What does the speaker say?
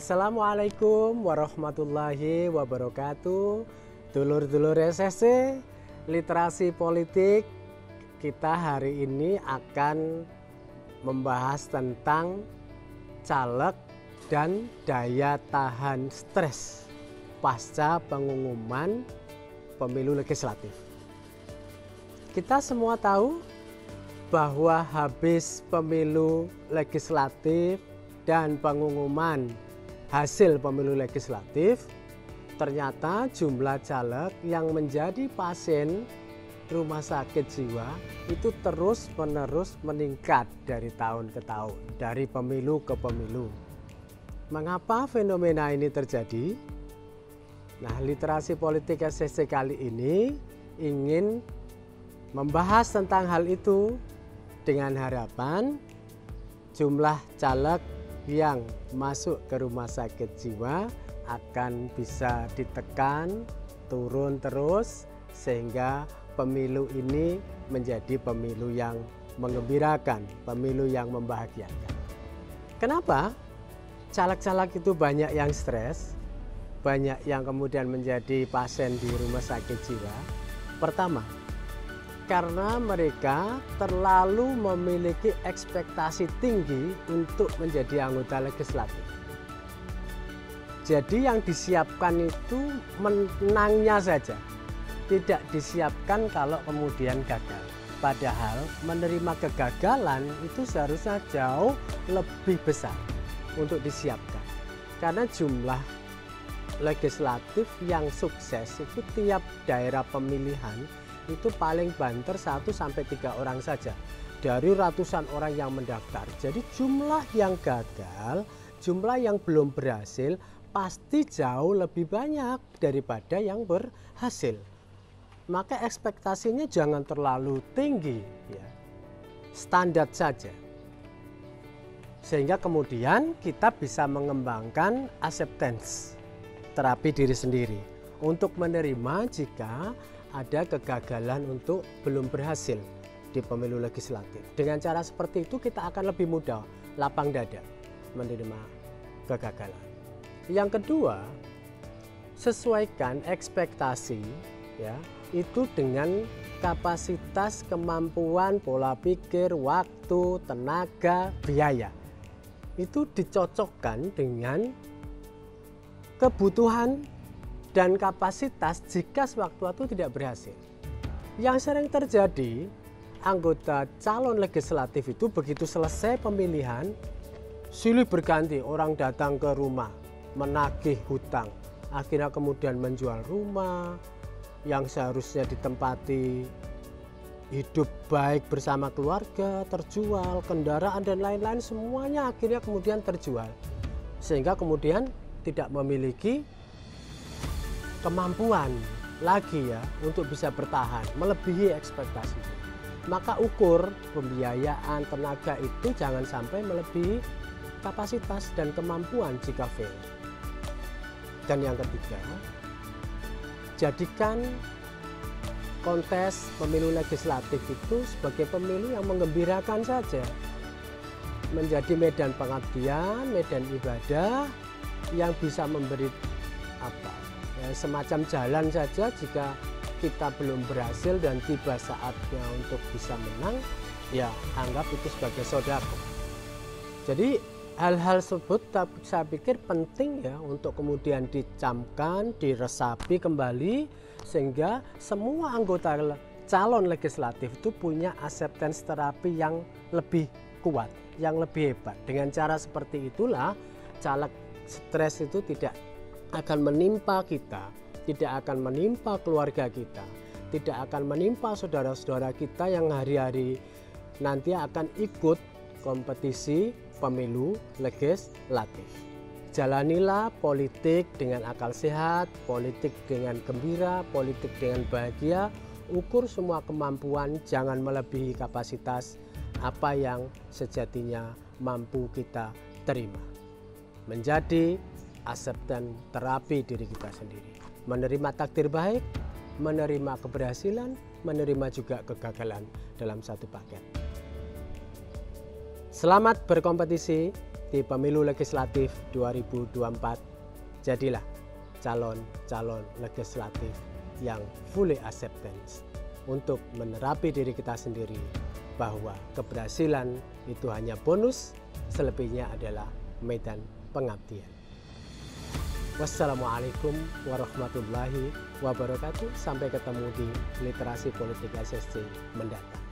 Assalamualaikum warahmatullahi wabarakatuh. Dulur-dulur SSC, literasi politik, kita hari ini akan membahas tentang caleg dan daya tahan stres pasca pengumuman pemilu legislatif. Kita semua tahu bahwa habis pemilu legislatif dan pengumuman hasil pemilu legislatif, ternyata jumlah caleg yang menjadi pasien rumah sakit jiwa itu terus-menerus meningkat dari tahun ke tahun, dari pemilu ke pemilu. Mengapa fenomena ini terjadi? Nah, literasi politik SSC kali ini ingin membahas tentang hal itu dengan harapan jumlah caleg yang masuk ke rumah sakit jiwa akan bisa ditekan, turun terus, sehingga pemilu ini menjadi pemilu yang menggembirakan, pemilu yang membahagiakan. Kenapa caleg-caleg itu banyak yang stres, banyak yang kemudian menjadi pasien di rumah sakit jiwa? Pertama, karena mereka terlalu memiliki ekspektasi tinggi untuk menjadi anggota legislatif. Jadi yang disiapkan itu menangnya saja, tidak disiapkan kalau kemudian gagal. Padahal menerima kegagalan itu seharusnya jauh lebih besar untuk disiapkan. Karena jumlah legislatif yang sukses itu tiap daerah pemilihan itu paling banter 1-3 orang saja dari ratusan orang yang mendaftar. Jadi jumlah yang gagal, jumlah yang belum berhasil pasti jauh lebih banyak daripada yang berhasil. Maka ekspektasinya jangan terlalu tinggi, ya. Standar saja. Sehingga kemudian kita bisa mengembangkan acceptance, terapi diri sendiri untuk menerima jika ada kegagalan untuk belum berhasil di pemilu legislatif. Dengan cara seperti itu kita akan lebih mudah lapang dada menerima kegagalan. Yang kedua, sesuaikan ekspektasi, ya, itu dengan kapasitas, kemampuan, pola pikir, waktu, tenaga, biaya. Itu dicocokkan dengan kebutuhan dan kapasitas jika sewaktu-waktu tidak berhasil. Yang sering terjadi, anggota calon legislatif itu begitu selesai pemilihan, silih berganti orang datang ke rumah, menagih hutang, akhirnya kemudian menjual rumah yang seharusnya ditempati hidup baik bersama keluarga, terjual, kendaraan dan lain-lain semuanya akhirnya kemudian terjual. Sehingga kemudian tidak memiliki kemampuan lagi ya untuk bisa bertahan, melebihi ekspektasi. Maka ukur pembiayaan tenaga itu jangan sampai melebihi kapasitas dan kemampuan jika fail. Dan yang ketiga, jadikan kontes pemilu legislatif itu sebagai pemilu yang menggembirakan saja. Menjadi medan pengabdian, medan ibadah yang bisa memberi semacam jalan saja jika kita belum berhasil dan tiba saatnya untuk bisa menang, ya anggap itu sebagai sodako. Jadi hal-hal tersebut saya pikir penting ya untuk kemudian dicamkan, diresapi kembali sehingga semua anggota calon legislatif itu punya acceptance terapi yang lebih kuat, yang lebih hebat. Dengan cara seperti itulah caleg stres itu tidak akan menimpa kita, tidak akan menimpa keluarga kita, tidak akan menimpa saudara-saudara kita yang hari-hari nanti akan ikut kompetisi pemilu legislatif. Jalanilah politik dengan akal sehat, politik dengan gembira, politik dengan bahagia, ukur semua kemampuan, jangan melebihi kapasitas apa yang sejatinya mampu kita terima. Menjadi acceptance terapi diri kita sendiri. Menerima takdir baik, menerima keberhasilan, menerima juga kegagalan dalam satu paket. Selamat berkompetisi, di pemilu legislatif 2024, jadilah calon-calon legislatif yang fully acceptance untuk menerapi diri kita sendiri bahwa keberhasilan itu hanya bonus, selebihnya adalah medan pengabdian. Wassalamualaikum warahmatullahi wabarakatuh. Sampai ketemu di Literasi Politik SSC mendatang.